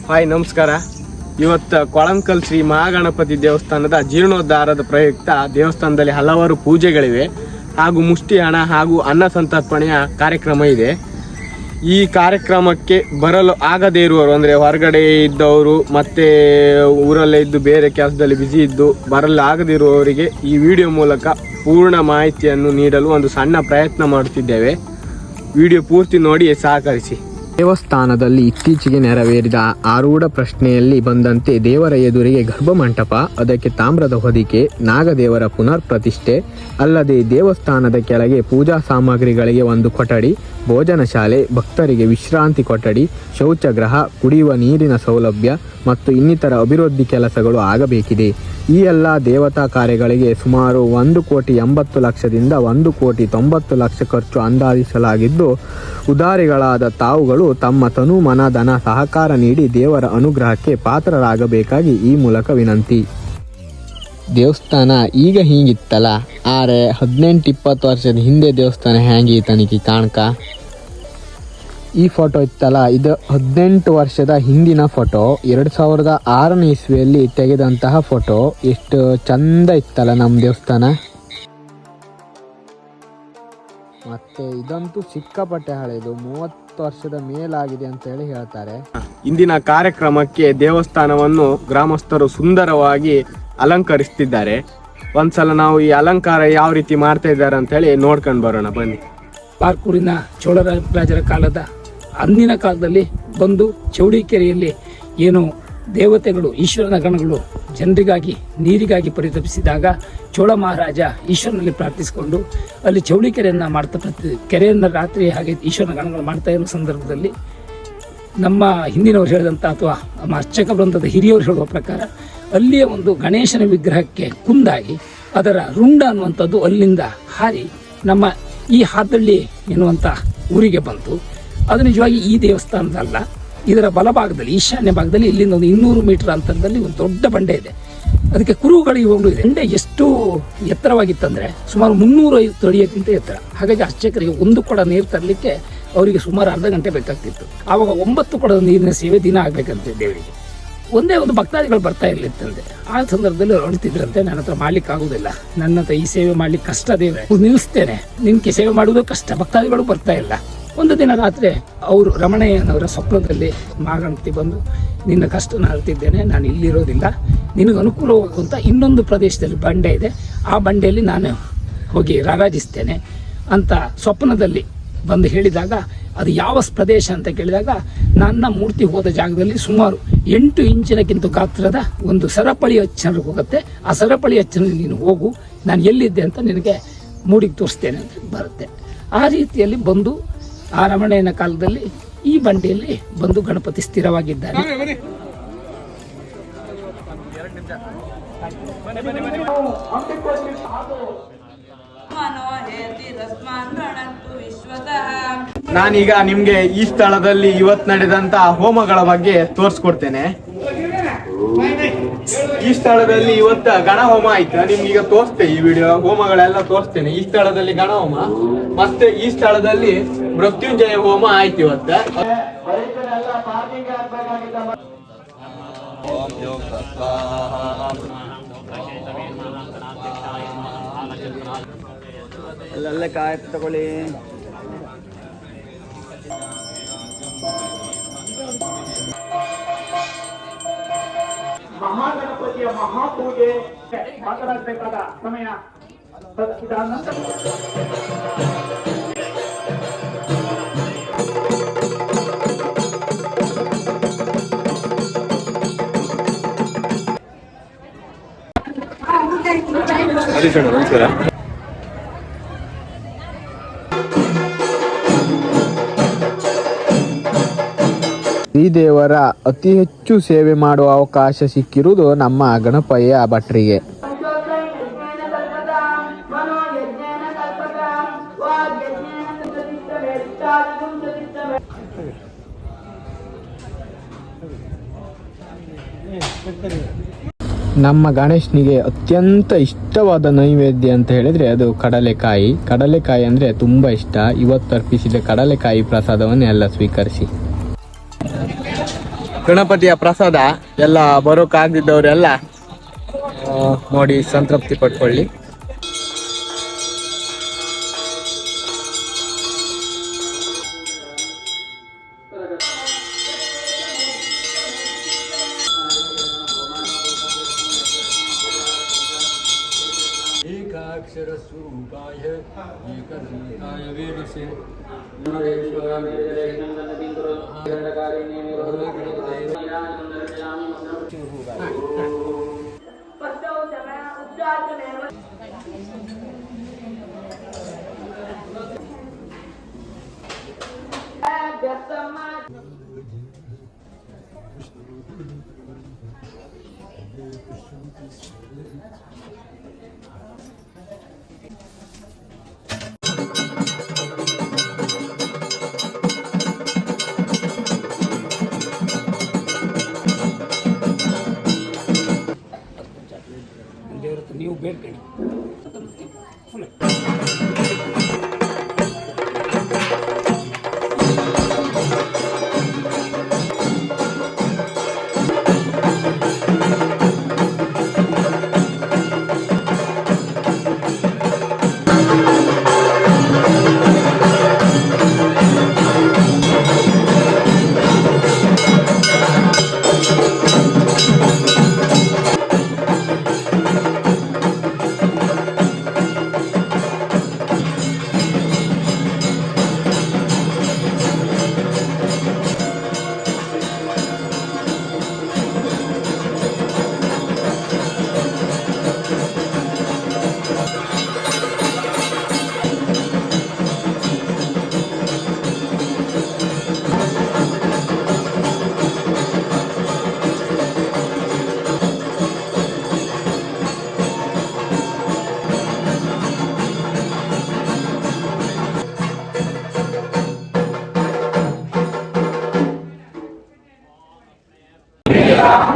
Hi ನಮಸ್ಕಾರ. ಇವತ್ತು ಕೊಳಂಕಲ್ ಶ್ರೀ ಮಹಾಗಣಪತಿ ದೇವಸ್ಥಾನದ ಜೀರ್ಣೋದ್ಧಾರದ ಪ್ರಯುಕ್ತ ದೇವಸ್ಥಾನದಲ್ಲಿ ಹಲವಾರು ಪೂಜೆಗಳಿವೆ ಹಾಗೂ ಮುಷ್ಟಿ ಹಣ ಹಾಗೂ ಅನ್ನ ಸಂತರ್ಪಣೆಯ ಕಾರ್ಯಕ್ರಮ ಇದೆ. ಈ ಕಾರ್ಯಕ್ರಮಕ್ಕೆ ಬರಲು ಆಗದೇ ಇರುವವರು ಅಂದರೆ ಹೊರಗಡೆ ಇದ್ದವರು ಮತ್ತು ಊರಲ್ಲೇ ಇದ್ದು ಬೇರೆ ಕೆಲಸದಲ್ಲಿ ಬ್ಯುಸಿ ಇದ್ದು ಬರಲು ಆಗದೇ ಇರುವವರಿಗೆ ಈ ವಿಡಿಯೋ ಮೂಲಕ ಪೂರ್ಣ ಮಾಹಿತಿಯನ್ನು ನೀಡಲು ಒಂದು ಸಣ್ಣ ಪ್ರಯತ್ನ ಮಾಡುತ್ತಿದ್ದೇವೆ. ವಿಡಿಯೋ ಪೂರ್ತಿ ನೋಡಿ ಸಹಕರಿಸಿ. ದೇವಸ್ಥಾನದಲ್ಲಿ ಇತ್ತೀಚೆಗೆ ನೆರವೇರಿದ ಆರೂಢ ಪ್ರಶ್ನೆಯಲ್ಲಿ ಬಂದಂತೆ ದೇವರ ಎದುರಿಗೆ ಗರ್ಭಮಂಟಪ, ಅದಕ್ಕೆ ತಾಮ್ರದ ಹೊದಿಕೆ, ನಾಗದೇವರ ಪುನರ್ ಪ್ರತಿಷ್ಠೆ, ಅಲ್ಲದೆ ದೇವಸ್ಥಾನದ ಕೆಳಗೆ ಪೂಜಾ ಸಾಮಗ್ರಿಗಳಿಗೆ ಒಂದು ಕೊಠಡಿ, ಭೋಜನ ಶಾಲೆ, ಭಕ್ತರಿಗೆ ವಿಶ್ರಾಂತಿ ಕೊಠಡಿ, ಶೌಚಗೃಹ, ಕುಡಿಯುವ ನೀರಿನ ಸೌಲಭ್ಯ ಮತ್ತು ಇನ್ನಿತರ ಅಭಿವೃದ್ಧಿ ಕೆಲಸಗಳು ಆಗಬೇಕಿದೆ. ಈ ಎಲ್ಲ ದೇವತಾ ಕಾರ್ಯಗಳಿಗೆ ಸುಮಾರು 1,80,00,000ದಿಂದ 1,90,00,000 ಖರ್ಚು ಅಂದಾಜಿಸಲಾಗಿದ್ದು, ಉದಾರಿಗಳಾದ ತಾವುಗಳು ತಮ್ಮ ತನು ಮನ ಧನ ಸಹಕಾರ ನೀಡಿ ದೇವರ ಅನುಗ್ರಹಕ್ಕೆ ಪಾತ್ರರಾಗಬೇಕಾಗಿ ಈ ಮೂಲಕ ವಿನಂತಿ. ದೇವಸ್ಥಾನ ಈಗ ಹೀಗಿತ್ತಲ್ಲ, ಆದರೆ 18-20 ವರ್ಷದ ಹಿಂದೆ ದೇವಸ್ಥಾನ ಹೆಂಗಿತ್ತನಿಗೆ ಕಾಣ್ಕ. ಈ ಫೋಟೋ ಇತ್ತಲ್ಲ, ಇದು 18 ವರ್ಷದ ಹಿಂದಿನ ಫೋಟೋ. 2006ನೇ ಇಸ್ವಿಯಲ್ಲಿ ತೆಗೆದಂತಹ ಫೋಟೋ. ಎಷ್ಟು ಚಂದ ಇತ್ತಲ್ಲ ನಮ್ಮ ದೇವಸ್ಥಾನ. ಮತ್ತೆ ಇದಂತೂ ಸಿಕ್ಕಾಪಟ್ಟೆ ಹಳೆಯದು, 30 ವರ್ಷದ ಮೇಲಾಗಿದೆ ಅಂತ ಹೇಳಿ ಹೇಳ್ತಾರೆ. ಇಂದಿನ ಕಾರ್ಯಕ್ರಮಕ್ಕೆ ದೇವಸ್ಥಾನವನ್ನು ಗ್ರಾಮಸ್ಥರು ಸುಂದರವಾಗಿ ಅಲಂಕರಿಸ್ತಿದ್ದಾರೆ. ಒಂದ್ಸಲ ನಾವು ಈ ಅಲಂಕಾರ ಯಾವ ರೀತಿ ಮಾಡ್ತಾ ಇದ್ದಾರೆ ಅಂತ ಹೇಳಿ ನೋಡ್ಕೊಂಡು ಬರೋಣ ಬನ್ನಿ. ಪಾರ್ಕೂರಿನ ಚೋಳರಾಜರ ಕಾಲದ ಅಂದಿನ ಕಾಲದಲ್ಲಿ ಬಂದು ಚೌಡಿಕೆರೆಯಲ್ಲಿ ಏನು ದೇವತೆಗಳು ಈಶ್ವರನ ಗಣಗಳು ಜನರಿಗಾಗಿ ನೀರಿಗಾಗಿ ಪರಿತಪಿಸಿದಾಗ ಚೋಳ ಮಹಾರಾಜ ಈಶ್ವರನಲ್ಲಿ ಪ್ರಾರ್ಥಿಸಿಕೊಂಡು ಅಲ್ಲಿ ಚೌಡಿಕೆರೆಯನ್ನು ಮಾಡ್ತಾ ಕೆರೆಯನ್ನು ರಾತ್ರಿ ಹಾಗೆ ಈಶ್ವರನ ಗಣಗಳು ಮಾಡ್ತಾ ಇರೋ ಸಂದರ್ಭದಲ್ಲಿ ನಮ್ಮ ಹಿಂದಿನವರು ಹೇಳಿದಂಥ ಅಥವಾ ನಮ್ಮ ಅರ್ಚಕ ವೃಂದದ ಹಿರಿಯವರು ಹೇಳುವ ಪ್ರಕಾರ ಅಲ್ಲಿಯ ಒಂದು ಗಣೇಶನ ವಿಗ್ರಹಕ್ಕೆ ಕುಂದಾಗಿ ಅದರ ರುಂಡ ಅನ್ನುವಂಥದ್ದು ಅಲ್ಲಿಂದ ಹಾರಿ ನಮ್ಮ ಈ ಹಾದಳ್ಳಿ ಎನ್ನುವಂಥ ಊರಿಗೆ ಬಂತು. ಅದು ನಿಜವಾಗಿ ಈ ದೇವಸ್ಥಾನದಲ್ಲ, ಇದರ ಬಲಭಾಗದಲ್ಲಿ ಈಶಾನ್ಯ ಭಾಗದಲ್ಲಿ ಇಲ್ಲಿಂದ ಒಂದು 200 ಮೀಟರ್ ಅಂತರದಲ್ಲಿ ಒಂದು ದೊಡ್ಡ ಬಂಡೆ ಇದೆ. ಅದಕ್ಕೆ ಕುರುಹುಗಳು ಇವಾಗಲೂ ಇದೆ. ಬಂಡೆ ಎಷ್ಟು ಎತ್ತರವಾಗಿತ್ತಂದರೆ ಸುಮಾರು 350 ಅಡಿಯಕ್ಕಿಂತ ಎತ್ತರ. ಹಾಗಾಗಿ ಅರ್ಚಕರಿಗೆ ಒಂದು ಕೊಡ ನೀರು ತರಲಿಕ್ಕೆ ಅವರಿಗೆ ಸುಮಾರು ಅರ್ಧ ಗಂಟೆ ಬೇಕಾಗ್ತಿತ್ತು. ಆವಾಗ 9 ಕೊಡದ ನೀರಿನ ಸೇವೆ ದಿನ ಆಗಬೇಕಂತೆ ದೇವರಿಗೆ. ಒಂದೇ ಒಂದು ಭಕ್ತಾದಿಗಳು ಬರ್ತಾ ಇರಲಿತ್ತಂತೆ. ಆ ಸಂದರ್ಭದಲ್ಲಿ ಅವ್ರು ಅಳ್ತಿದ್ರಂತೆ, ನನ್ನ ಹತ್ರ ಮಾಡ್ಲಿಕ್ಕೆ ಆಗುದಿಲ್ಲ, ನನ್ನ ಹತ್ರ ಈ ಸೇವೆ ಮಾಡ್ಲಿಕ್ಕೆ ಕಷ್ಟ ದೇವ್ರೆ, ನಿಲ್ಲಿಸ್ತೇನೆ, ನಿನ್ಗೆ ಸೇವೆ ಮಾಡುವುದು ಕಷ್ಟ, ಭಕ್ತಾದಿಗಳು ಬರ್ತಾ ಇಲ್ಲ. ಒಂದು ದಿನ ರಾತ್ರಿ ಅವರು ರಮಣಯ್ಯನವರ ಸ್ವಪ್ನದಲ್ಲಿ ಮಹಾಗಣಪತಿ ಬಂದು, ನಿನ್ನ ಕಷ್ಟ ನಾನು ಅಳ್ತಿದ್ದೇನೆ, ನಾನು ಇಲ್ಲಿರೋದಿಲ್ಲ, ನಿನಗೆ ಅನುಕೂಲವಾಗುವಂಥ ಇನ್ನೊಂದು ಪ್ರದೇಶದಲ್ಲಿ ಬಂಡೆ ಇದೆ, ಆ ಬಂಡೆಯಲ್ಲಿ ನಾನು ಹೋಗಿ ರಾರಾಜಿಸ್ತೇನೆ ಅಂತ ಸ್ವಪ್ನದಲ್ಲಿ ಬಂದು ಹೇಳಿದಾಗ, ಅದು ಯಾವ ಪ್ರದೇಶ ಅಂತ ಕೇಳಿದಾಗ, ನನ್ನ ಮೂರ್ತಿ ಹೋದ ಜಾಗದಲ್ಲಿ ಸುಮಾರು 8 ಇಂಚಿನಕ್ಕಿಂತ ಗಾತ್ರದ ಒಂದು ಸರಪಳಿ ಅಚ್ಚನ ಹೋಗುತ್ತೆ, ಆ ಸರಪಳಿ ಅಚ್ಚನಲ್ಲಿ ನೀನು ಹೋಗು, ನಾನು ಎಲ್ಲಿದ್ದೆ ಅಂತ ನಿನಗೆ ಮೂಡಿಗೆ ತೋರಿಸ್ತೇನೆ ಅಂತ ಬರುತ್ತೆ. ಆ ರೀತಿಯಲ್ಲಿ ಬಂದು ಆ ರಮಣಯ್ಯನ ಕಾಲದಲ್ಲಿ ಈ ಬಂಡೆಯಲ್ಲಿ ಬಂದು ಗಣಪತಿ ಸ್ಥಿರವಾಗಿದ್ದಾನೆ. ನಾನೀಗ ನಿಮ್ಗೆ ಈ ಸ್ಥಳದಲ್ಲಿ ಇವತ್ತು ನಡೆದಂತ ಹೋಮಗಳ ಬಗ್ಗೆ ತೋರಿಸ್ಕೊಡ್ತೇನೆ. ಈ ಸ್ಥಳದಲ್ಲಿ ಇವತ್ತು ಗಣ ಹೋಮ ಆಯ್ತು, ನಿಮ್ಗೀಗ ತೋರಿಸ್ತೇನೆ. ಈ ವಿಡಿಯೋ ಹೋಮಗಳೆಲ್ಲ ತೋರಿಸ್ತೇನೆ. ಈ ಸ್ಥಳದಲ್ಲಿ ಗಣ ಹೋಮ ಮತ್ತೆ ಈ ಸ್ಥಳದಲ್ಲಿ ಮೃತ್ಯುಂಜಯ ಹೋಮ ಆಯ್ತು ಇವತ್ತು. ಅಲ್ಲೆಲ್ಲ ಕಾಯಿ ತಗೊಳ್ಳಿ. ಮಹಾಗಣಪತಿಯ ಮಹಾಪೂಜೆ ಮಾತನಾಡಬೇಕಾದ ಸಮಯ ಇದಾದ ನಂತರ ನಮಸ್ಕಾರ. ಈ ದೇವರ ಅತಿ ಹೆಚ್ಚು ಸೇವೆ ಮಾಡುವ ಅವಕಾಶ ಸಿಕ್ಕಿರುವುದು ನಮ್ಮ ಗಣಪಯ್ಯ ಭಟ್ರಿಗೆ. ನಮ್ಮ ಗಣೇಶನಿಗೆ ಅತ್ಯಂತ ಇಷ್ಟವಾದ ನೈವೇದ್ಯ ಅಂತ ಹೇಳಿದ್ರೆ ಅದು ಕಡಲೆಕಾಯಿ. ಕಡಲೆಕಾಯಿ ಅಂದರೆ ತುಂಬ ಇಷ್ಟ. ಇವತ್ತು ಅರ್ಪಿಸಿದ ಕಡಲೆಕಾಯಿ ಪ್ರಸಾದವನ್ನು ಎಲ್ಲ ಸ್ವೀಕರಿಸಿ. ಗಣಪತಿಯ ಪ್ರಸಾದ ಎಲ್ಲ ಬರೋಕ್ಕಾಗದಿದ್ದವರೆಲ್ಲ ನೋಡಿ ಸಂತೃಪ್ತಿ ಪಡ್ಕೊಳ್ಳಿ. ಏಕಾಕ್ಷರ ಸ್ವರೂಪಾಯ ಏಕದಂತಾಯ ವೇದಸೆ ನೀವು ಬೇಡ್ಕೊಳ್ಳಿ.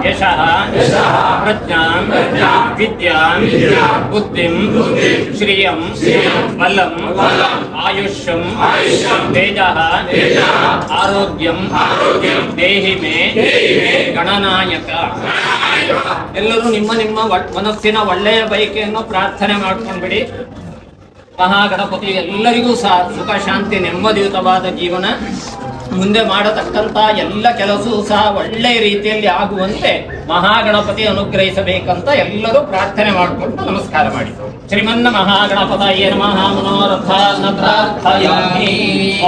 ಯಶಃ ಪ್ರಜ್ಞಾಂ ವಿದ್ಯಾಂ ಬುದ್ಧಿಂ ಶ್ರಿಯಂ ಬಲಂ ಆಯುಷ್ಯಂ ತೇಜಃ ಆರೋಗ್ಯಂ ದೇಹಿ ಮೇ ಗಣನಾಯಕ. ಎಲ್ಲರೂ ನಿಮ್ಮ ನಿಮ್ಮ ಮನಸ್ಸಿನ ಒಳ್ಳೆಯ ಬಯಕೆಯನ್ನು ಪ್ರಾರ್ಥನೆ ಮಾಡ್ಕೊಂಡ್ಬಿಡಿ. ಮಹಾಗಣಪತಿ ಎಲ್ಲರಿಗೂ ಸಹ ಸುಖ ಶಾಂತಿ ನೆಮ್ಮದಿಯುತವಾದ ಜೀವನ, ಮುಂದೆ ಮಾಡತಕ್ಕಂಥ ಎಲ್ಲ ಕೆಲಸವೂ ಸಹ ಒಳ್ಳೆಯ ರೀತಿಯಲ್ಲಿ ಆಗುವಂತೆ ಮಹಾಗಣಪತಿ ಅನುಗ್ರಹಿಸಬೇಕಂತ ಎಲ್ಲರೂ ಪ್ರಾರ್ಥನೆ ಮಾಡಿಕೊಂಡು ನಮಸ್ಕಾರ ಮಾಡಿ. ಶ್ರೀಮನ್ನ ಮಹಾಗಣಪತಯೇ ನಮಃ. ಮನೋರಥಾನ್ ಪ್ರಾರ್ಥಯಾಮಿ.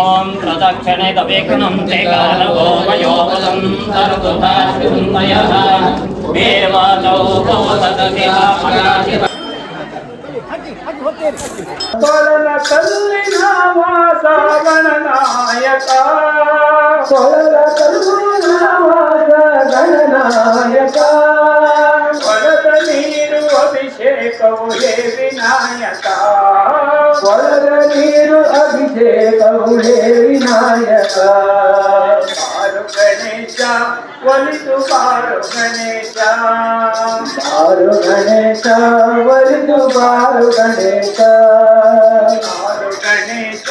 ಓಂ ಪ್ರದಕ್ಷಿಣೆ ಗವೇಕನಂತೆ ಕಾಲವೋ ವಯೋಪದಂತರದುಧಾಶ್ರುಂದಯಃ ದೇವಾದೌ ಭವತದಿಹ ಮಗಾಧಿಪ ಕೊಳಲ ಕಲ್ಲಿನ ವಾಸ ಗಣನಾಯಕ, ಕೊಳಲ ಕಲ್ಲಿನ ವಾಸ ಗಣನಾಯಕ, ಕೊಳದ ನೀರು ಅಭಿಷೇಕವು ಹೇ ವಿನಾಯಕ, ಕೊಳದ ನೀರು ಅಭಿಷೇಕವು ಹೇ ವಿನಾಯಕ. ಬಾರು ಗಣೇಶ ಒಲಿದು ಬಾರು ಗಣೇಶ, ಬಾರು ಗಣೇಶ ಒಲಿದು ಬಾರು ಗಣೇಶ, ಬಾರು ಗಣೇಶ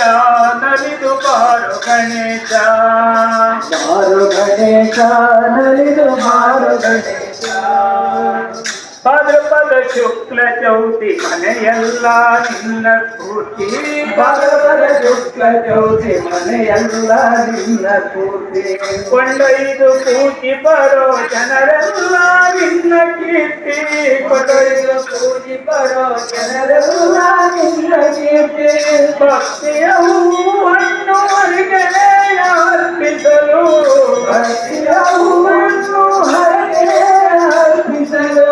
ನಲಿದು ಬಾರು ಗಣೇಶ, ಬಾರು ಗಣೇಶ ನಲಿದು ಬಾರು ಗಣೇಶ. ಭಾದ್ರಪದ ಶುಕ್ಲ ಚೌತಿ ಮನೆಯಲ್ಲ ನಿನ್ನ ಸ್ಫೂರ್ತಿ, ಭಾದ್ರಪದ ಶುಕ್ಲ ಚೌತಿ ಮನೆಯಲ್ಲ ನಿನ್ನ ಸ್ಫೂರ್ತಿ. ಕೊಂಡೊಯ್ದು ಕೂತಿ ಬರೋ ಜನರೆಲ್ಲ ನಿನ್ನ ಕೀರ್ತಿ, ಕೊಂಡೊಯ್ದು ಕೂತಿ ಬರೋ ಜನರೆಲ್ಲ ನಿನ್ನ ಕೀರ್ತಿ. ಭಕ್ತಿಯ ಹೂವನ್ನು ಹರಿಗೆರೆ ಅರ್ಪಿಸಲು, ಭಕ್ತಿಯ ಹೂವನ್ನು ಹರಿಗೆರೆ ಅರ್ಪಿಸಲು,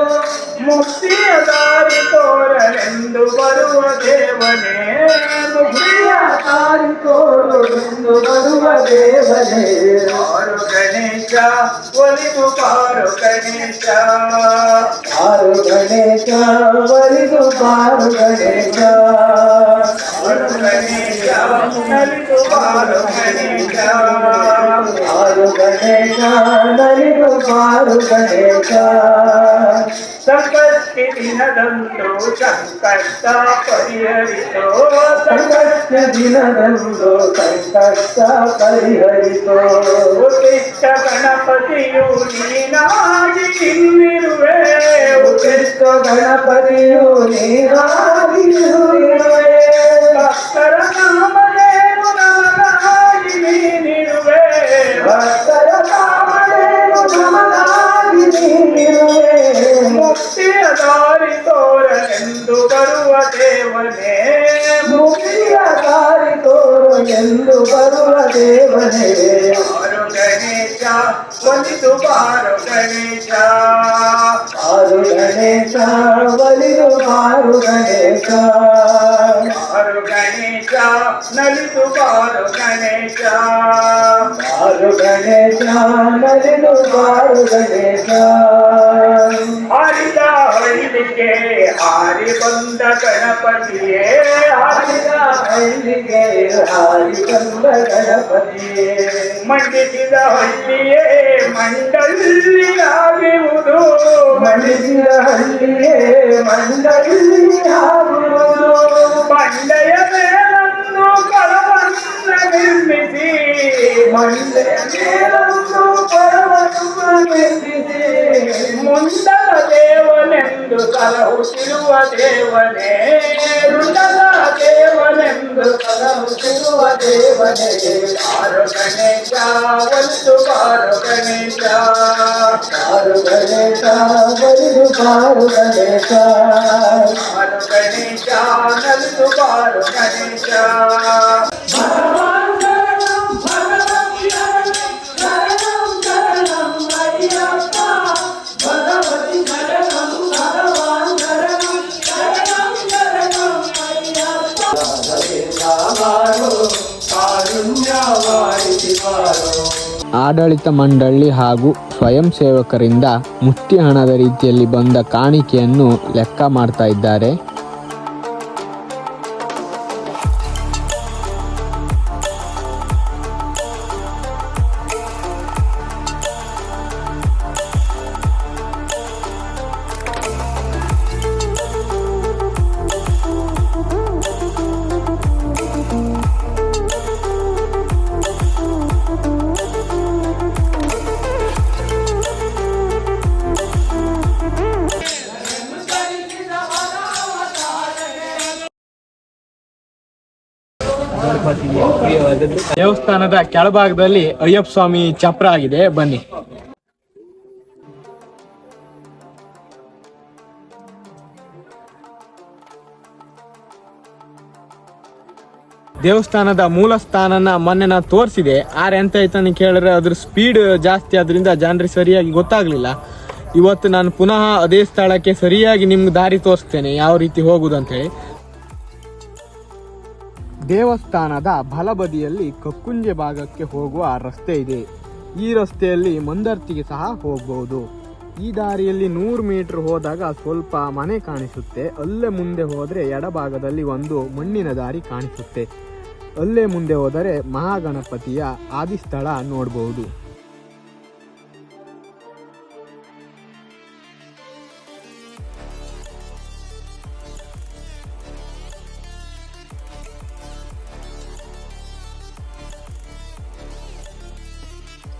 ಮುಕ್ತಿಯ ದಾರಿ ತೋರಲೆಂದು ಬರುವ ದೇವನೇ, ಮುಕ್ತಿಯ ದಾರಿ ತೋರಲೆಂದು ಬರುವ ದೇವನೇ. ಬಾರು ಗಣೇಶ ಒಲಿದು ಬಾರು ಗಣೇಶ, ಬಾರು ಗಣೇಶ ಒಲಿದು ಬಾರು ಗಣೇಶ, ಬಾರು ಗಣೇಶ ನಲಿದು ಬಾರು ಗಣೇಶ, ಬಾರು ಗಣೇಶ ನಲಿದು ಬಾರು ಗಣೇಶ. ಸಂಕಷ್ಟಿ ದಿನದಂದು ಸಂಕಷ್ಟ ಪರಿಹರಿಸೋ, ಸಂಕಷ್ಟ ದಿನದಂದು ಸಂಕಷ್ಟ ಪರಿಹರಿಸೋ ಉತ್ತಿಷ್ಟ ಗಣಪತಿಯು ನೀನಾಗಿ ನಿಲ್ಲಿರುವೆ ಉತ್ತಿಷ್ಟ ಗಣಪತಿಯು ನೀನಾಗಿ ನಿಲ್ಲಿರುವೆ ಭಕ್ತರ ನಾಮದೇನು ನಮಗಾಗಿ ನೀನಿರುವೆ ಭಕ್ತರ ನಾಮದೇನು ನಮಗಾಗಿ ನೀನಿರುವೆ ಮುಕ್ತಿಯ ದಾರಿ ತೋರನೆಂದು ಬರುವ ದೇವನೇ ಮುಕ್ತಿಯ ದಾರಿ ತೋರನೆಂದು ಬರುವ ದೇವನೇ ಬಾರು ಗಣೇಶ ಒಲಿದು ಬಾರು ಗಣೇಶ ಬಾರು ಗಣೇಶ ಒಲಿದು ಬಾರು ಗಣೇಶ ಬಾರು ಗಣೇಶ ನಲಿದು ಬಾರು ಗಣೇಶ ಬಾರು ಗಣೇಶ ನಲಿದು ಬಾರು ಗಣೇಶ ಹರಿದ ಹಳ್ಳಿಗೆ ಹಾರಿ ಬಂದ ಗಣಪತಿಯೇ ಹರಿದ ಹಳ್ಳಿಗೆ ಹಾರಿ ಬಂದ ಗಣಪತಿಯೇ ಮಂಡಿಸಿದ ಹಳ್ಳಿಯೇ ಮಂಡಳಿಯಾಗುವುದು ಮಂಡಿಸಿದ ಹಳ್ಳಿಯೇ ಮಂಡಳಿಯಾಗುವುದು ಬಂಡೆಯ ಮೇಲೊಂದು ಕಳವನ್ನ ನಿರ್ಮಿಸಿ ಮಂಡೆಯ ಮೇಲೊಂದು ಕಳವನ್ನ ನಿರ್ಮಿಸಿ ಮುಂದಲ ದೇವನೆಂದು ಸಲಹುತ್ತಿರುವ ದೇವನೇ ರುಂಡಲ ದೇವನೆಂದು ಸಲಹುತ್ತಿರುವ ದೇವನೇ ಬಾರು ಗಣೇಶ ಒಲಿದು ಬಾರು ಗಣೇಶ ಬಾರು ಗಣೇಶ ಒಲಿದು ಬಾರು ಗಣೇಶ ಬಾರು ಗಣೇಶ ನಲಿದು ಬಾರು ಗಣೇಶ ಆಡಳಿತ ಮಂಡಳಿ ಹಾಗೂ ಸ್ವಯಂ ಸೇವಕರಿಂದ ಮುಷ್ಟಿ ಹಣದ ರೀತಿಯಲ್ಲಿ ಬಂದ ಕಾಣಿಕೆಯನ್ನು ಲೆಕ್ಕ ಮಾಡ್ತಾ ಇದ್ದಾರೆ. ದೇವಸ್ಥಾನದ ಕೆಳಭಾಗದಲ್ಲಿ ಅಯ್ಯಪ್ಪ ಸ್ವಾಮಿ ಚಪ್ರ ಆಗಿದೆ, ಬನ್ನಿ. ದೇವಸ್ಥಾನದ ಮೂಲ ಸ್ಥಾನನ ಮೊನ್ನೆ ನಾನು ತೋರಿಸಿದೆ. ಆದ್ರೆ ಎಂತ ಆಯ್ತು ಕೇಳಿದ್ರೆ ಅದ್ರ ಸ್ಪೀಡ್ ಜಾಸ್ತಿ ಆದ್ರಿಂದ ಜನರಿಗೆ ಸರಿಯಾಗಿ ಗೊತ್ತಾಗ್ಲಿಲ್ಲ. ಇವತ್ತು ನಾನು ಪುನಃ ಅದೇ ಸ್ಥಳಕ್ಕೆ ಸರಿಯಾಗಿ ನಿಮ್ಗೆ ದಾರಿ ತೋರಿಸ್ತೇನೆ, ಯಾವ ರೀತಿ ಹೋಗುದು ಅಂತ ಹೇಳಿ. ದೇವಸ್ಥಾನದ ಬಲಬದಿಯಲ್ಲಿ ಕಕ್ಕುಂಜೆ ಭಾಗಕ್ಕೆ ಹೋಗುವ ರಸ್ತೆ ಇದೆ. ಈ ರಸ್ತೆಯಲ್ಲಿ ಮಂದರ್ತಿಗೆ ಸಹ ಹೋಗಬಹುದು. ಈ ದಾರಿಯಲ್ಲಿ 100 ಮೀಟರ್ ಹೋದಾಗ ಸ್ವಲ್ಪ ಮನೆ ಕಾಣಿಸುತ್ತೆ. ಅಲ್ಲೇ ಮುಂದೆ ಹೋದರೆ ಎಡಭಾಗದಲ್ಲಿ ಒಂದು ಮಣ್ಣಿನ ದಾರಿ ಕಾಣಿಸುತ್ತೆ. ಅಲ್ಲೇ ಮುಂದೆ ಹೋದರೆ ಮಹಾಗಣಪತಿಯ ಆದಿಸ್ಥಳ ನೋಡಬಹುದು.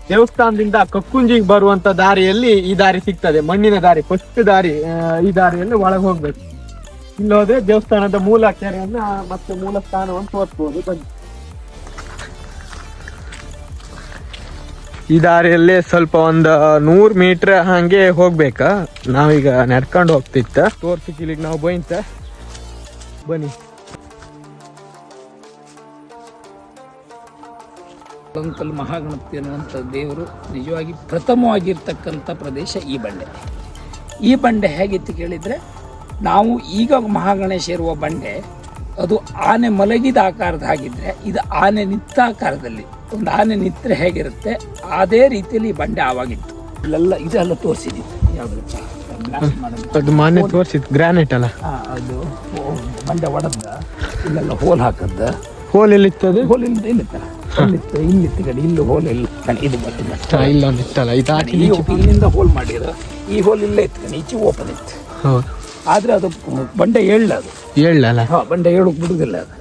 ದೇವಸ್ಥಾನದಿಂದ ಕಕ್ಕುಂಜಿಗೆ ಬರುವಂತ ದಾರಿಯಲ್ಲಿ ಈ ದಾರಿ ಸಿಗ್ತದೆ, ಮಣ್ಣಿನ ದಾರಿ, ಫಸ್ಟ್ ದಾರಿ. ಈ ದಾರಿಯಲ್ಲಿ ಒಳಗೆ ಹೋಗ್ಬೇಕು. ಇಲ್ಲೋದ್ರೆ ದೇವಸ್ಥಾನದ ಮೂಲ ಕೆರೆಯನ್ನ ಮತ್ತೆ ಮೂಲ ಸ್ಥಾನವನ್ನು ತೋರಿಸಬಹುದು. ಬನ್ನಿ. ಈ ದಾರಿಯಲ್ಲಿ ಸ್ವಲ್ಪ ಒಂದು 100 ಮೀಟರ್ ಹಂಗೆ ಹೋಗ್ಬೇಕಾ. ನಾವೀಗ ನಡ್ಕೊಂಡು ಹೋಗ್ತಿತ್ತ ತೋರ್ಸಿಕ್ ಇಲ್ಲಿಗೆ ನಾವು ಬೈಂತ. ಬನ್ನಿ. ಅಂಕಲ್ ಮಹಾಗಣಪತಿ ಅನ್ನುವಂಥ ದೇವರು ನಿಜವಾಗಿ ಪ್ರಥಮವಾಗಿರ್ತಕ್ಕಂಥ ಪ್ರದೇಶ ಈ ಬಂಡೆ. ಈ ಬಂಡೆ ಹೇಗಿತ್ತು ಕೇಳಿದರೆ, ನಾವು ಈಗ ಮಹಾಗಣೇಶ ಇರುವ ಬಂಡೆ ಅದು ಆನೆ ಮಲಗಿದ ಆಕಾರದ ಹಾಗಿದ್ರೆ, ಇದು ಆನೆ ನಿತ್ತ ಆಕಾರದಲ್ಲಿ. ಒಂದು ಆನೆ ನಿತ್ರೆ ಹೇಗಿರುತ್ತೆ ಅದೇ ರೀತಿಯಲ್ಲಿ ಈ ಬಂಡೆ ಆವಾಗಿತ್ತು. ಇಲ್ಲೆಲ್ಲ ಇದೆಲ್ಲ ತೋರಿಸಿದ್ದೀವಿ. ಅದು ಮಾನ್ಯ ತೋರಿಸಿದ್ದು ಗ್ರಾನೈಟ್ ಅಲ್ಲ, ಅದು ಬಂಡೆ ಒಡೆದ ಇಲ್ಲೆಲ್ಲ ಹೋಲ್ ಹಾಕದ್ದ. ಹೋಲ್ ಎಲ್ಲಿತ್ತದು? ಹೋಲ್ ಇಲ್ಲಿತ್ತ ಇಲ್ಲಿತ್ತು ಕಡೆ, ಇಲ್ಲಿ ಹೋಲ್ ಇಲ್ಲ ಕಣೆ. ಇದು ಬರ್ತಿಲ್ಲ, ಇಲ್ಲೊಂದಿತ್ತಲ್ಲ, ಇಲ್ಲಿಂದ ಹೋಲ್ ಮಾಡಿರ. ಈ ಹೋಲ್ ಇಲ್ಲೇ ಇತ್ತು ಕಣೆ, ಈಚೆ ಓಪನ್ ಇತ್ತು. ಹೌದು. ಆದ್ರೆ ಅದು ಬಂಡೆ ಏಳಲ್ಲ, ಅದು ಏಳಲ್ಲ, ಬಂಡೆ ಏಳಕ್ ಬಿಡುದಿಲ್ಲ ಅದು.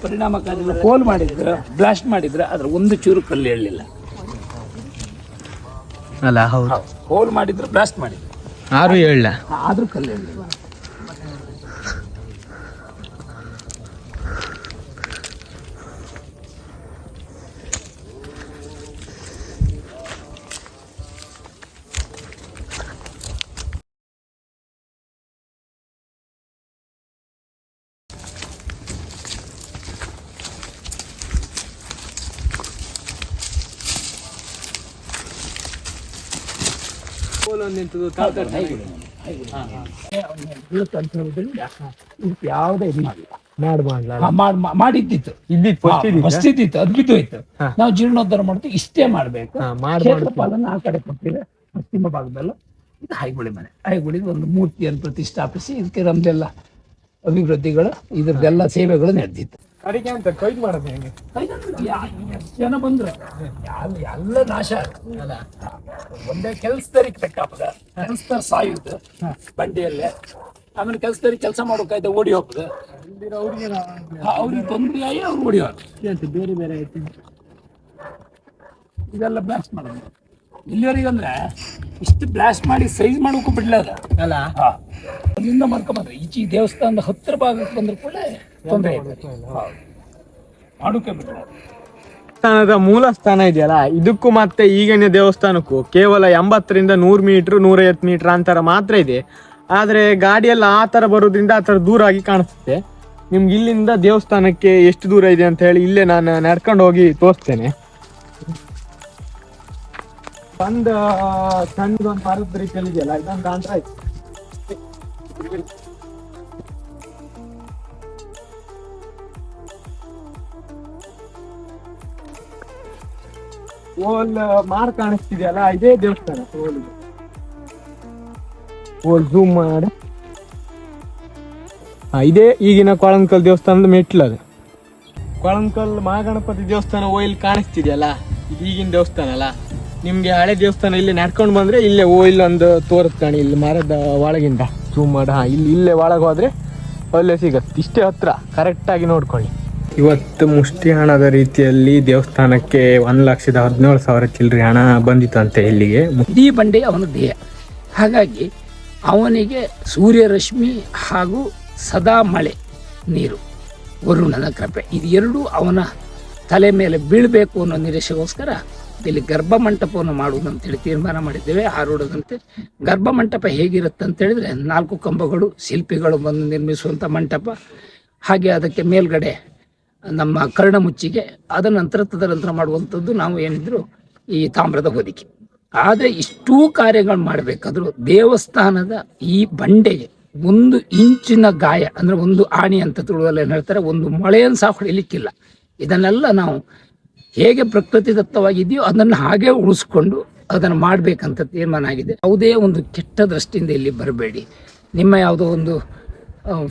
ಪರಿಣಾಮಕಾರಿ ಹೋಲ್ ಮಾಡಿದ್ರು, ಬ್ಲಾಸ್ಟ್ ಮಾಡಿದ್ರು, ಅದ್ರ ಒಂದು ಚೂರು ಕಲ್ಲು ಹೇಳಲಿಲ್ಲ. ಅಲ್ಲ ಹೌದು, ಹೋಲ್ ಮಾಡಿದ್ರು, ಬ್ಲಾಸ್ಟ್ ಮಾಡಿದ್ರು, ಯಾರು ಹೇಳ ಆದ್ರೂ ಕಲ್ಲು ಹೇಳಲಿಲ್ಲ. ಯಾವುದೇ ಇದು ಮಾಡಿದ್ದಿತ್ತು, ಫಸ್ಟ್ ಇದ್ದಿತ್ತು, ಅದು ಬಿದ್ದೋಯ್ತು. ನಾವು ಜೀರ್ಣೋದ್ಧಾರ ಮಾಡ್ತೀವಿ, ಇಷ್ಟೇ ಮಾಡ್ಬೇಕು. ಕ್ಷೇತ್ರಪಾಲನ ಆ ಕಡೆ ಕೊಟ್ಟಿದೆ, ಪಶ್ಚಿಮ ಭಾಗದಲ್ಲ. ಇದು ಹೈಗುಳಿ ಮನೆ, ಹೈಗುಳಿ ಒಂದು ಮೂರ್ತಿಯನ್ನು ಪ್ರತಿಷ್ಠಾಪಿಸಿ ಇದಕ್ಕೆ ನಮ್ದೆಲ್ಲ ಅಭಿವೃದ್ಧಿಗಳು, ಇದ್ರದ್ದೆಲ್ಲ ಸೇವೆಗಳು ನಡೆದಿತ್ತು. ಜನ ಬಂದ್ರು ಎಲ್ಲ ನಾಶ ಅಲ್ಲ, ಒಂದೇ ಕೆಲ್ಸದವ್ರಿಗೆ ಬೆಟ್ಟಪ್ಪದ, ಕೆಲ್ಸದವ್ರು ಸಾಯುದು ಬಂಡಿಯಲ್ಲೇ. ಆಮೇಲೆ ಕೆಲ್ಸದವ್ರಿಗೆ ಕೆಲಸ ಮಾಡೋಕಾಯ್ತು ಓಡಿ ಹೋಗ್ತದೆ, ಅವ್ರಿಗೆ ತೊಂದರೆ ಆಗಿ ಅವ್ರು ಓಡಿ ಹೋಗ್ತದೆ. ಬೇರೆ ಬೇರೆ ಐತಿ, ಇದೆಲ್ಲ ಬ್ಲಾಸ್ಟ್ ಮಾಡೋದು. ಇಲ್ಲಿವರೆಗೆ ಅಂದ್ರೆ ಇಷ್ಟು ಬ್ಲಾಸ್ಟ್ ಮಾಡಿ ಸೈಜ್ ಮಾಡೋಕ್ಕೂ ಬಿಡ್ಲ ಅದ ಅಲ್ಲ. ಅಲ್ಲಿಂದ ಮಾಡ್ಕೊಂಬಂದ್ರೆ ಈಚೆ ದೇವಸ್ಥಾನದ ಹತ್ತಿರ ಭಾಗಕ್ಕೆ ಬಂದ್ರೆ ಕೂಡ ತೊಂದರೆ ಮಾಡೋಕೆ ಬಿಡ್ಲ. ದೇವಸ್ಥಾನದ ಮೂಲ ಸ್ಥಾನ ಇದೆಯಲ್ಲ, ಇದಕ್ಕೂ ಮತ್ತೆ ಈಗಿನ ದೇವಸ್ಥಾನಕ್ಕೂ ಕೇವಲ 80ರಿಂದ 100 ಮೀಟರ್ 150 ಮೀಟರ್ ಅಂತರ ಮಾತ್ರ ಇದೆ. ಆದ್ರೆ ಗಾಡಿಯೆಲ್ಲ ಆ ತರ ಬರೋದ್ರಿಂದ ಆ ತರ ದೂರ ಆಗಿ ಕಾಣಿಸುತ್ತೆ. ನಿಮ್ಗೆ ಇಲ್ಲಿಂದ ದೇವಸ್ಥಾನಕ್ಕೆ ಎಷ್ಟು ದೂರ ಇದೆ ಅಂತ ಹೇಳಿ ಇಲ್ಲೇ ನಾನು ನಡ್ಕೊಂಡು ಹೋಗಿ ತೋರಿಸ್ತೇನೆ. ಒಂದು ಸಣ್ಣದೊಂದು ಮರದ ರೀತಿಯಲ್ಲಿ ಇದೆಯಲ್ಲ, ಇದೊಂದು ಕಾಣ್ತಾ ಇತ್ತು. ಓಲ್ ಮಾರ್ ಕಾಣಿಸ್ತಿದೆಯಲ್ಲ, ಇದೇ ದೇವಸ್ಥಾನ. ಓಲ್ ಝೂಮ್ ಮಾಡಿ, ಇದೇ ಈಗಿನ ಕೊಳಂಕಲ್ ದೇವಸ್ಥಾನದ ಮೆಟ್ಲು. ಅದು ಕೊಳಂಕಲ್ ಮಹಾಗಣಪತಿ ದೇವಸ್ಥಾನ ಇಲ್ಲಿ ಕಾಣಿಸ್ತಿದೆಯಲ್ಲ, ಇದು ಈಗಿನ ದೇವಸ್ಥಾನ ಅಲ್ಲ. ನಿಮ್ಗೆ ಹಳೆ ದೇವಸ್ಥಾನ ಇಲ್ಲಿ ನಡ್ಕೊಂಡು ಬಂದ್ರೆ ಇಲ್ಲೇ ಇಲ್ಲೊಂದು ತೋರಿಸ್ತಾನೆ, ಇಲ್ಲಿ ಮರದ ಒಳಗಿಂದ ಝೂಮ್ ಮಾಡಿ. ಇಲ್ಲೇ ಒಳಗೆ ಹೋದ್ರೆ ಅಲ್ಲೇ ಸಿಗತ್ತೆ, ಇಷ್ಟೇ ಹತ್ರ. ಕರೆಕ್ಟ್ ಆಗಿ ನೋಡ್ಕೊಳ್ಳಿ. ಇವತ್ತು ಮುಷ್ಟಿ ಹಣದ ರೀತಿಯಲ್ಲಿ ದೇವಸ್ಥಾನಕ್ಕೆ 1,17,000 ಚಿಲ್ಲರೆ ಹಣ ಬಂದಿತ್ತಂತೆ ಇಲ್ಲಿಗೆ. ಇಡೀ ಬಂಡೆ ಅವನ ದೇಹ, ಹಾಗಾಗಿ ಅವನಿಗೆ ಸೂರ್ಯರಶ್ಮಿ ಹಾಗೂ ಸದಾ ಮಳೆ ನೀರು, ವರುಣನ ಕೃಪೆ, ಇದು ಎರಡೂ ಅವನ ತಲೆ ಮೇಲೆ ಬೀಳಬೇಕು ಅನ್ನೋ ನಿರೀಕ್ಷೆಗೋಸ್ಕರ ಇಲ್ಲಿ ಗರ್ಭ ಮಂಟಪವನ್ನು ಮಾಡುವುದು ಅಂತೇಳಿ ತೀರ್ಮಾನ ಮಾಡಿದ್ದೇವೆ. ಆರೂಢದಂತೆ ಗರ್ಭ ಮಂಟಪ ಹೇಗಿರುತ್ತೆ ಅಂತ ಹೇಳಿದ್ರೆ 4 ಕಂಬಗಳು, ಶಿಲ್ಪಿಗಳು ಬಂದು ನಿರ್ಮಿಸುವಂಥ ಮಂಟಪ, ಹಾಗೆ ಅದಕ್ಕೆ ಮೇಲ್ಗಡೆ ನಮ್ಮ ಕರ್ಣ ಮುಚ್ಚಿಗೆ, ತದನಂತರ ಮಾಡುವಂಥದ್ದು ನಾವು ಏನಿದ್ರು ಈ ತಾಮ್ರದ ಹೊದಿಕೆ. ಆದರೆ ಇಷ್ಟೂ ಕಾರ್ಯಗಳು ಮಾಡಬೇಕಾದ್ರೂ ದೇವಸ್ಥಾನದ ಈ ಬಂಡೆಗೆ 1 ಇಂಚಿನ ಗಾಯ ಅಂದರೆ 1 ಆಣಿ ಅಂತ ತುಳುವಲ್ಲಿ ಏನು ಹೇಳ್ತಾರೆ, 1 ಮೊಳೆಯನ್ನು ಸಹ ಹೊಡಿಲಿಕ್ಕಿಲ್ಲ. ಇದನ್ನೆಲ್ಲ ನಾವು ಹೇಗೆ ಪ್ರಕೃತಿ ದತ್ತವಾಗಿದೆಯೋ ಅದನ್ನು ಹಾಗೆ ಉಳಿಸ್ಕೊಂಡು ಅದನ್ನು ಮಾಡಬೇಕಂತ ತೀರ್ಮಾನ ಆಗಿದೆ. ಯಾವುದೇ ಒಂದು ಕೆಟ್ಟ ದೃಷ್ಟಿಯಿಂದ ಇಲ್ಲಿ ಬರಬೇಡಿ. ನಿಮ್ಮ ಯಾವುದೋ ಒಂದು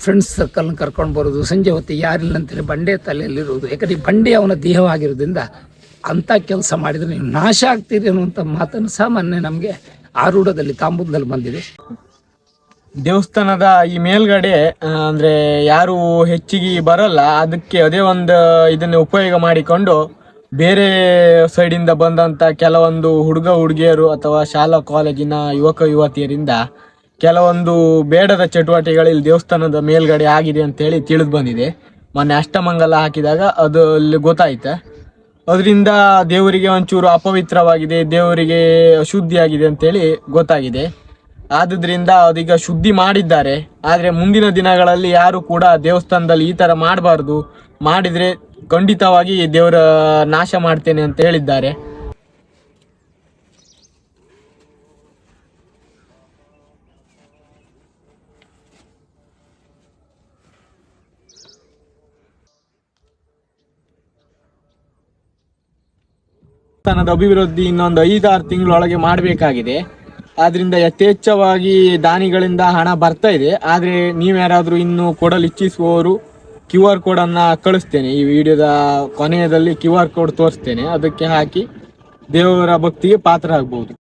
ಫ್ರೆಂಡ್ಸ್ ಸರ್ಕಲ್ನ ಕರ್ಕೊಂಡು ಬರೋದು, ಸಂಜೆ ಹೊತ್ತು ಯಾರಿಲ್ಲ ಅಂತೇಳಿ ಬಂಡೆ ತಲೆಯಲ್ಲಿರೋದು, ಯಾಕಂದರೆ ಈ ಬಂಡೆ ಅವನ ದೇಹವಾಗಿರೋದ್ರಿಂದ ಅಂಥ ಕೆಲಸ ಮಾಡಿದರೆ ನೀವು ನಾಶ ಆಗ್ತೀರಿ ಅನ್ನುವಂಥ ಮಾತನ್ನು ಸಹ ಮೊನ್ನೆ ನಮಗೆ ಆರೂಢದಲ್ಲಿ ತಾಂಬೂಲದಲ್ಲಿ ಬಂದಿದೆ. ದೇವಸ್ಥಾನದ ಈ ಮೇಲ್ಗಡೆ ಅಂದ್ರೆ ಯಾರು ಹೆಚ್ಚಿಗೆ ಬರಲ್ಲ, ಅದಕ್ಕೆ ಅದೇ ಒಂದು ಇದನ್ನ ಉಪಯೋಗ ಮಾಡಿಕೊಂಡು ಬೇರೆ ಸೈಡಿಂದ ಬಂದಂತ ಕೆಲವೊಂದು ಹುಡುಗ ಹುಡುಗಿಯರು ಅಥವಾ ಶಾಲಾ ಕಾಲೇಜಿನ ಯುವಕ ಯುವತಿಯರಿಂದ ಕೆಲವೊಂದು ಬೇಡದ ಚಟುವಟಿಕೆಗಳು ಇಲ್ಲಿ ದೇವಸ್ಥಾನದ ಮೇಲ್ಗಡೆ ಆಗಿದೆ ಅಂತೇಳಿ ತಿಳಿದು ಬಂದಿದೆ. ಮೊನ್ನೆ ಅಷ್ಟಮಂಗಲ ಹಾಕಿದಾಗ ಅದು ಅಲ್ಲಿ ಗೊತ್ತಾಯ್ತು. ಅದರಿಂದ ದೇವರಿಗೆ ಒಂಚೂರು ಅಪವಿತ್ರವಾಗಿದೆ, ದೇವರಿಗೆ ಅಶುದ್ಧಿಯಾಗಿದೆ ಅಂತೇಳಿ ಗೊತ್ತಾಗಿದೆ. ಆದುದರಿಂದ ಅದೀಗ ಶುದ್ಧಿ ಮಾಡಿದ್ದಾರೆ. ಆದರೆ ಮುಂದಿನ ದಿನಗಳಲ್ಲಿ ಯಾರು ಕೂಡ ದೇವಸ್ಥಾನದಲ್ಲಿ ಈ ಥರ ಮಾಡಬಾರ್ದು, ಮಾಡಿದರೆ ಖಂಡಿತವಾಗಿ ದೇವರ ನಾಶ ಮಾಡ್ತೇನೆ ಅಂತ ಹೇಳಿದ್ದಾರೆ. ದೇವಸ್ಥಾನದ ಅಭಿವೃದ್ಧಿ ಇನ್ನೊಂದು 5-6 ತಿಂಗಳೊಳಗೆ ಮಾಡಬೇಕಾಗಿದೆ. ಆದ್ರಿಂದ ಯಥೇಚ್ಛವಾಗಿ ದಾನಿಗಳಿಂದ ಹಣ ಬರ್ತಾ ಇದೆ. ಆದರೆ ನೀವ್ಯಾರಾದರೂ ಇನ್ನು ಕೊಡಲು ಇಚ್ಛಿಸುವವರು QR ಕೋಡನ್ನು ಕಳಿಸ್ತೇನೆ. ಈ ವಿಡಿಯೋದ ಕೊನೆಯದಲ್ಲಿ QR ಕೋಡ್ ತೋರಿಸ್ತೇನೆ, ಅದಕ್ಕೆ ಹಾಕಿ ದೇವರ ಭಕ್ತಿಗೆ ಪಾತ್ರ ಆಗ್ಬೋದು.